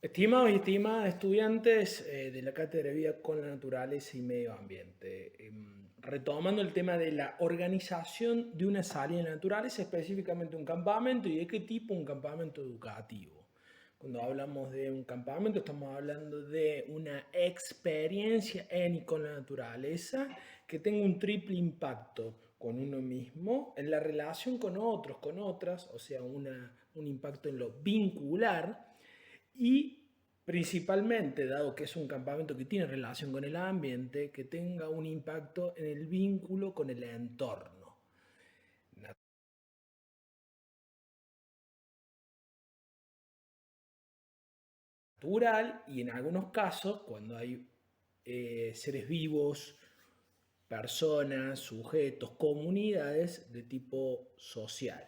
Estimados y estimadas estudiantes de la Cátedra de Vida con la Naturaleza y Medio Ambiente, retomando el tema de la organización de una salida en la naturaleza, específicamente un campamento y de qué tipo un campamento educativo. Cuando hablamos de un campamento estamos hablando de una experiencia en y con la naturaleza que tenga un triple impacto con uno mismo, en la relación con otros, con otras, o sea, un impacto en lo vincular y principalmente, dado que es un campamento que tiene relación con el ambiente, que tenga un impacto en el vínculo con el entorno natural y en algunos casos, cuando hay seres vivos, personas, sujetos, comunidades de tipo social.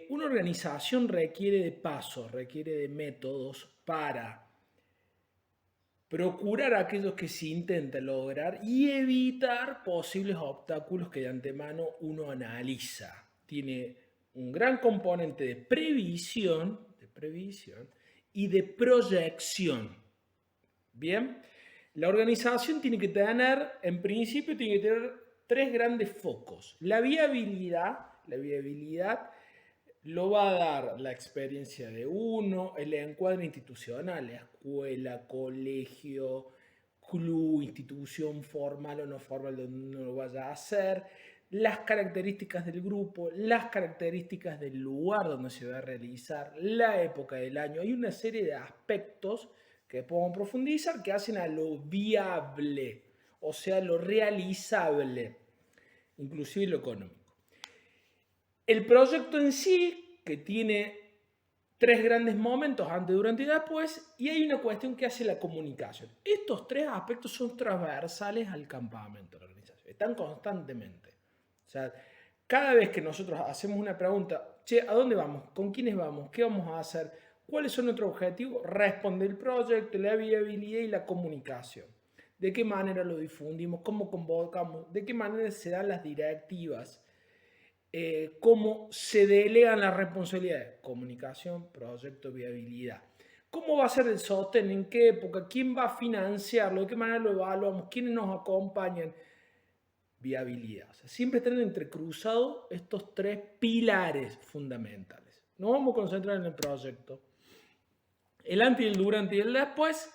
Una organización requiere de pasos, requiere de métodos para procurar aquellos que se intenta lograr y evitar posibles obstáculos que de antemano uno analiza. Tiene un gran componente de previsión y de proyección. Bien, la organización tiene que tener, en principio, tiene que tener tres grandes focos. La viabilidad lo va a dar la experiencia de uno, el encuadre institucional, escuela, colegio, club, institución formal o no formal donde uno lo vaya a hacer, las características del grupo, las características del lugar donde se va a realizar, la época del año. Hay una serie de aspectos que podemos profundizar que hacen a lo viable, o sea, lo realizable, inclusive lo económico. El proyecto en sí, que tiene tres grandes momentos, antes, durante y después, y hay una cuestión que hace la comunicación. Estos tres aspectos son transversales al campamento, la organización, están constantemente. O sea, cada vez que nosotros hacemos una pregunta, che, ¿a dónde vamos? ¿Con quiénes vamos? ¿Qué vamos a hacer? ¿Cuáles son nuestros objetivos? Responde el proyecto, la viabilidad y la comunicación. ¿De qué manera lo difundimos? ¿Cómo convocamos? ¿De qué manera se dan las directivas? Cómo se delegan las responsabilidades, comunicación, proyecto, viabilidad. ¿Cómo va a ser el sostén? ¿En qué época? ¿Quién va a financiarlo? ¿De qué manera lo evaluamos? ¿Quiénes nos acompañan? Viabilidad. O sea, siempre están entrecruzados estos tres pilares fundamentales. Nos vamos a concentrar en el proyecto. El antes, el durante y el después.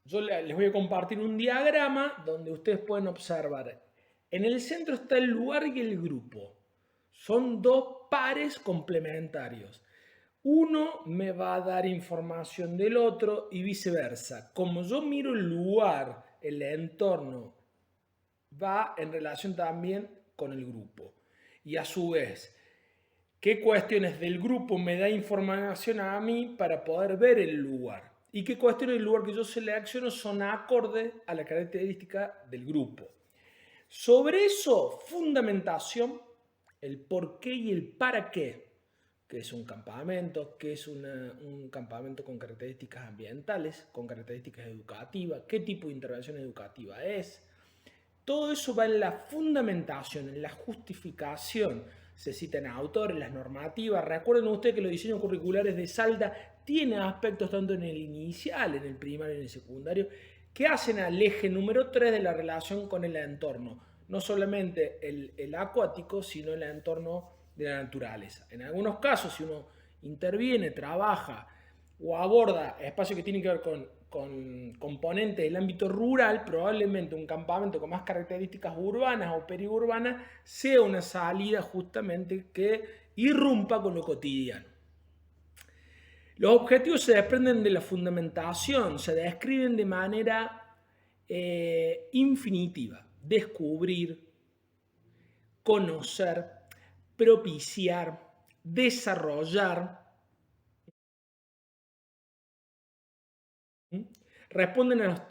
Yo les voy a compartir un diagrama donde ustedes pueden observar. En el centro está el lugar y el grupo. Son dos pares complementarios. Uno me va a dar información del otro y viceversa. Como yo miro el lugar, el entorno, va en relación también con el grupo. Y a su vez, qué cuestiones del grupo me da información a mí para poder ver el lugar y qué cuestiones del lugar que yo selecciono son acordes a la característica del grupo. Sobre eso, fundamentación, el por qué y el para qué, que es un campamento, que es un campamento con características ambientales, con características educativas, qué tipo de intervención educativa es. Todo eso va en la fundamentación, en la justificación. Se citan autores, las normativas. Recuerden ustedes que los diseños curriculares de Salda tienen aspectos tanto en el inicial, en el primario y en el secundario, que hacen al eje número 3 de la relación con el entorno. No solamente el acuático, sino el entorno de la naturaleza. En algunos casos, si uno interviene, trabaja o aborda espacios que tienen que ver con componentes del ámbito rural, probablemente un campamento con más características urbanas o periurbanas sea una salida justamente que irrumpa con lo cotidiano. Los objetivos se desprenden de la fundamentación, se describen de manera infinitiva. Descubrir, conocer, propiciar, desarrollar. Responden a las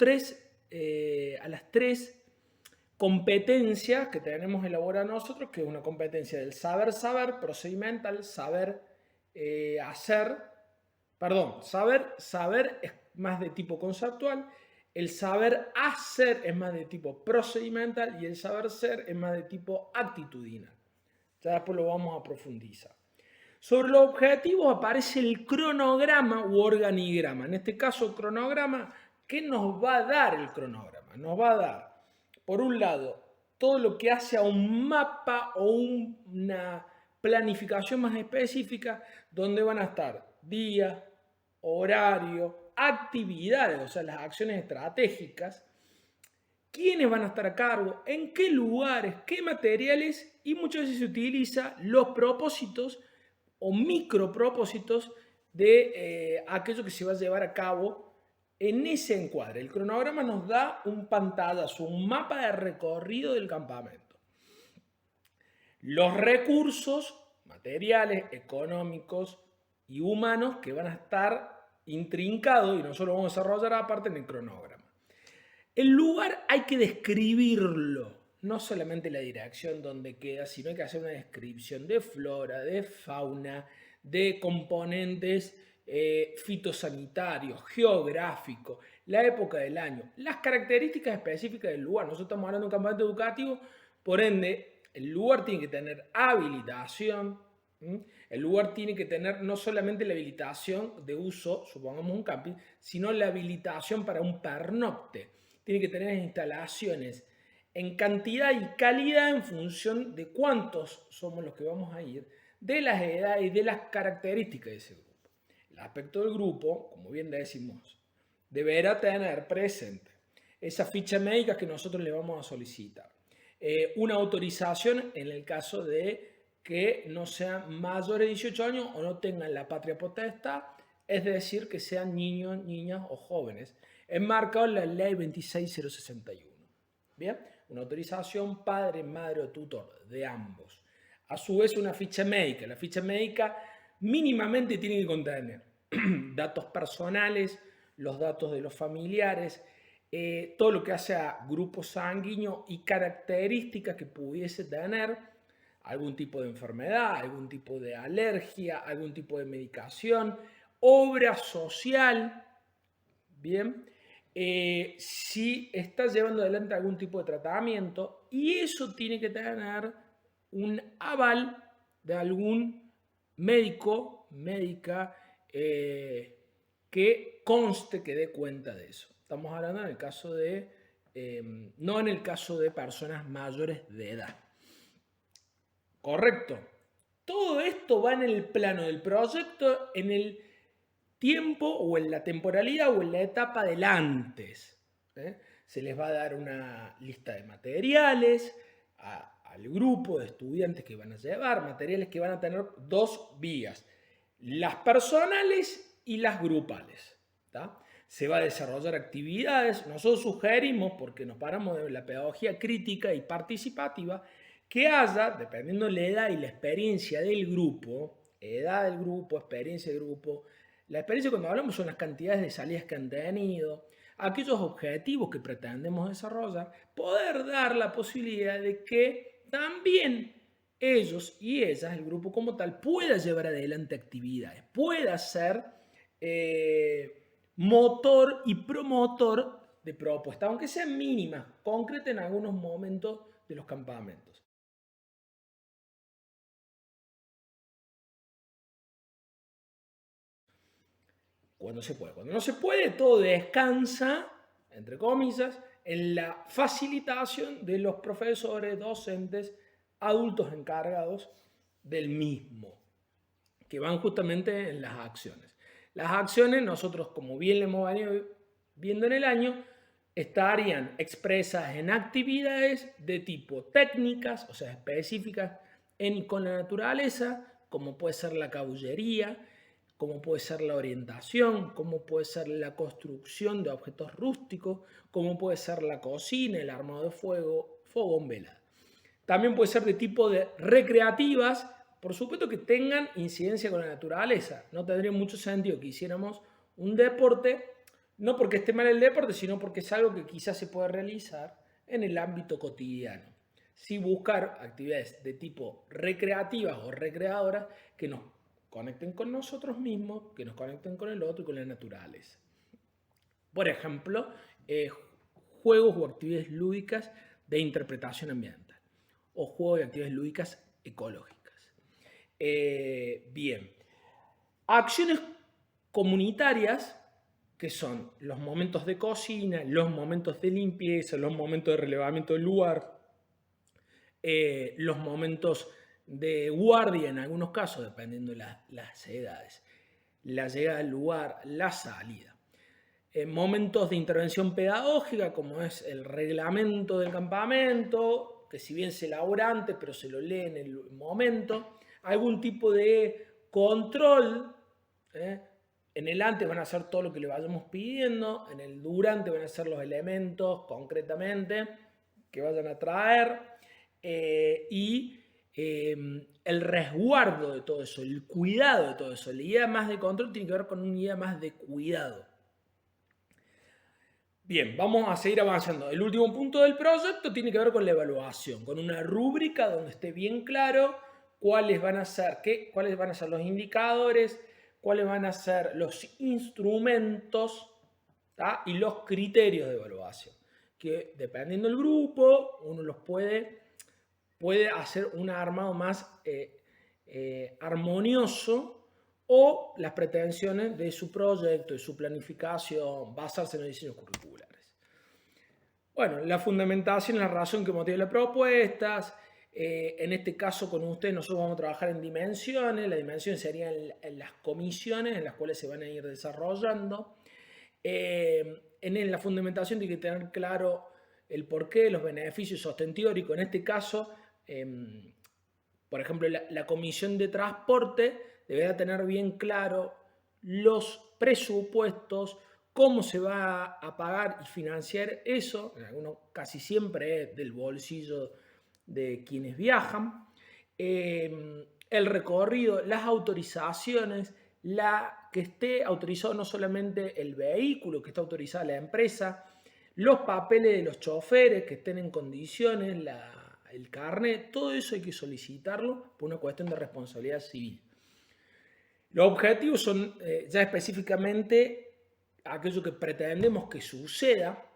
tres competencias que tenemos elaboradas nosotros, que es una competencia del saber, procedimental, saber hacer, perdón, saber es más de tipo conceptual, el saber hacer es más de tipo procedimental y el saber ser es más de tipo actitudinal. Ya después lo vamos a profundizar. Sobre los objetivos aparece el cronograma u organigrama. En este caso, cronograma, ¿qué nos va a dar el cronograma? Nos va a dar, por un lado, todo lo que hace a un mapa o una planificación más específica, donde van a estar días, horario, actividades, o sea, las acciones estratégicas, quiénes van a estar a cargo, en qué lugares, qué materiales, y muchas veces se utiliza los propósitos o micropropósitos de aquello que se va a llevar a cabo en ese encuadre. El cronograma nos da un pantallazo, un mapa de recorrido del campamento. Los recursos materiales, económicos y humanos que van a estar intrincados, y nosotros vamos a desarrollar aparte en el cronograma. El lugar hay que describirlo, no solamente la dirección donde queda, sino hay que hacer una descripción de flora, de fauna, de componentes fitosanitarios, geográficos, la época del año, las características específicas del lugar. Nosotros estamos hablando de un campamento educativo, por ende, el lugar tiene que tener habilitación. El lugar tiene que tener no solamente la habilitación de uso, supongamos un camping, sino la habilitación para un pernocte. Tiene que tener instalaciones en cantidad y calidad en función de cuántos somos los que vamos a ir, de las edades y de las características de ese grupo. El aspecto del grupo, como bien decimos, deberá tener presente esa ficha médica que nosotros le vamos a solicitar. Una autorización en el caso de que no sean mayores de 18 años o no tengan la patria potestad, es decir, que sean niños, niñas o jóvenes, enmarcado en la ley 26061. Bien, una autorización padre, madre o tutor de ambos. A su vez, una ficha médica. La ficha médica mínimamente tiene que contener datos personales, los datos de los familiares, todo lo que hace a grupo sanguíneo y características que pudiese tener algún tipo de enfermedad, algún tipo de alergia, algún tipo de medicación, obra social, bien, si está llevando adelante algún tipo de tratamiento, y eso tiene que tener un aval de algún médico, médica, que conste que dé cuenta de eso. Estamos hablando en el caso de, no en el caso de personas mayores de edad. Correcto. Todo esto va en el plano del proyecto, en el tiempo o en la temporalidad o en la etapa del antes. Se les va a dar una lista de materiales al grupo de estudiantes que van a llevar, materiales que van a tener dos vías, las personales y las grupales. ¿tá? Se va a desarrollar actividades. Nosotros sugerimos, porque nos paramos de la pedagogía crítica y participativa, que haya, dependiendo de la edad y la experiencia del grupo, edad del grupo, experiencia del grupo, la experiencia cuando hablamos son las cantidades de salidas que han tenido, aquellos objetivos que pretendemos desarrollar, poder dar la posibilidad de que también ellos y ellas, el grupo como tal, pueda llevar adelante actividades, pueda ser motor y promotor de propuestas, aunque sean mínimas, concretas en algunos momentos de los campamentos. Cuando se puede. Cuando no se puede, todo descansa, entre comillas, en la facilitación de los profesores, docentes, adultos encargados del mismo, que van justamente en las acciones. Las acciones, nosotros, como bien le hemos venido viendo en el año, estarían expresas en actividades de tipo técnicas, o sea, específicas con la naturaleza, como puede ser la caballería, como puede ser la orientación, como puede ser la construcción de objetos rústicos, como puede ser la cocina, el armado de fuego, fogón, velada. También puede ser de tipo de recreativas, por supuesto que tengan incidencia con la naturaleza. No tendría mucho sentido que hiciéramos un deporte, no porque esté mal el deporte, sino porque es algo que quizás se puede realizar en el ámbito cotidiano. Sí buscar actividades de tipo recreativas o recreadoras que nos conecten con nosotros mismos, que nos conecten con el otro y con la naturaleza. Por ejemplo, juegos o actividades lúdicas de interpretación ambiental o juegos y actividades lúdicas ecológicas. Bien. Acciones comunitarias, que son los momentos de cocina, los momentos de limpieza, los momentos de relevamiento del lugar, los momentos de guardia en algunos casos, dependiendo de las edades, la llegada al lugar, la salida. Momentos de intervención pedagógica, como es el reglamento del campamento, que si bien se elabora antes, pero se lo lee en el momento. Algún tipo de control. En el antes van a hacer todo lo que le vayamos pidiendo, en el durante van a ser los elementos concretamente que vayan a traer, y el resguardo de todo eso, el cuidado de todo eso. La idea más de control tiene que ver con una idea más de cuidado. Bien, vamos a seguir avanzando. El último punto del proyecto tiene que ver con la evaluación, con una rúbrica donde esté bien claro cuáles van a ser los indicadores, cuáles van a ser los instrumentos, ¿tá? Y los criterios de evaluación, que dependiendo del grupo, uno los puede hacer un armado más armonioso, o las pretensiones de su proyecto, de su planificación, basarse en los diseños curriculares. Bueno, la fundamentación, la razón que motiva las propuestas. En este caso con ustedes nosotros vamos a trabajar en dimensiones. Las dimensiones serían en las comisiones en las cuales se van a ir desarrollando. En la fundamentación tiene que tener claro el porqué, los beneficios, sostén teórico. En este caso, por ejemplo, la comisión de transporte deberá tener bien claro los presupuestos, cómo se va a pagar y financiar eso. En algunos casi siempre es del bolsillo de quienes viajan. El recorrido, las autorizaciones, que esté autorizado no solamente el vehículo, que está autorizada la empresa, los papeles de los choferes que estén en condiciones, el carnet, todo eso hay que solicitarlo por una cuestión de responsabilidad civil. Los objetivos son ya específicamente aquello que pretendemos que suceda.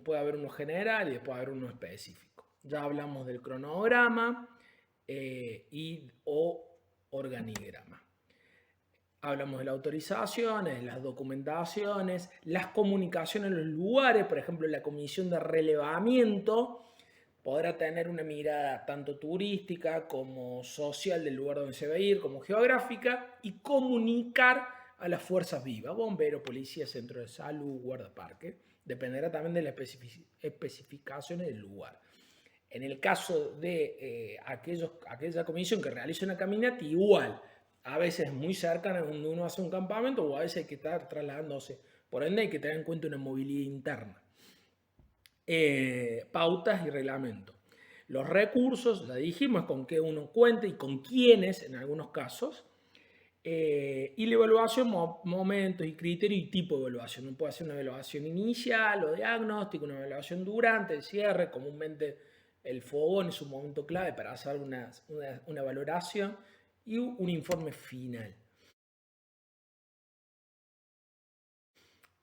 Puede haber uno general y después haber uno específico. Ya hablamos del cronograma o organigrama. Hablamos de las autorizaciones, las documentaciones, las comunicaciones en los lugares. Por ejemplo, la comisión de relevamiento podrá tener una mirada tanto turística como social del lugar donde se va a ir, como geográfica, y comunicar a las fuerzas vivas, bomberos, policía, centro de salud, guardaparque. Dependerá también de las especificaciones del lugar. En el caso de aquella comisión que realiza una caminata, igual, a veces muy cercana donde uno hace un campamento, o a veces hay que estar trasladándose. Por ende hay que tener en cuenta una movilidad interna. Pautas y reglamentos. Los recursos, ya dijimos, con qué uno cuenta y con quiénes en algunos casos. Y la evaluación, momentos y criterios y tipo de evaluación. Uno puede hacer una evaluación inicial o diagnóstico, una evaluación durante el cierre. Comúnmente el fogón es un momento clave para hacer una valoración y un informe final.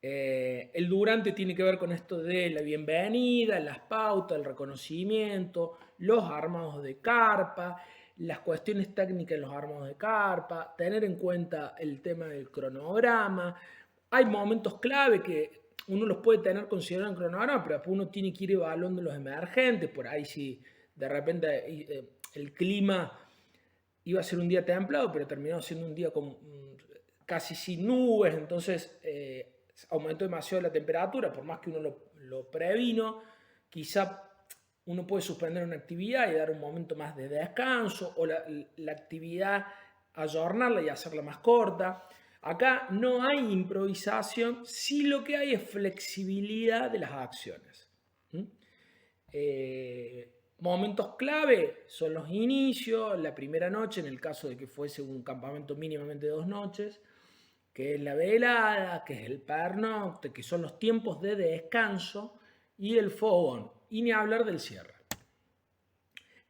El durante tiene que ver con esto de la bienvenida, las pautas, el reconocimiento, los armados de carpa, las cuestiones técnicas en los armados de carpa, tener en cuenta el tema del cronograma. Hay momentos clave que uno los puede tener considerado en cronograma, pero después uno tiene que ir evaluando los emergentes. Por ahí si de repente el clima iba a ser un día templado, pero terminó siendo un día casi sin nubes, entonces aumentó demasiado la temperatura, por más que uno lo previno, quizá uno puede suspender una actividad y dar un momento más de descanso, o la actividad ayornarla y hacerla más corta. Acá no hay improvisación, sí lo que hay es flexibilidad de las acciones. Momentos clave son los inicios, la primera noche, en el caso de que fuese un campamento mínimamente de 2 noches, que es la velada, que es el pernocte, que son los tiempos de descanso, y el fogón, y ni hablar del cierre.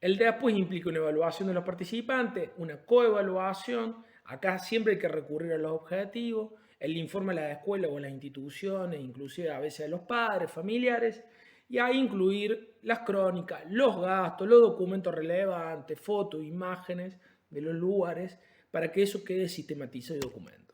El después implica una evaluación de los participantes, una coevaluación. Acá siempre hay que recurrir a los objetivos, el informe a las escuelas o a las instituciones, inclusive a veces a los padres, familiares, y ahí incluir las crónicas, los gastos, los documentos relevantes, fotos, imágenes, de los lugares para que eso quede sistematizado y documentado.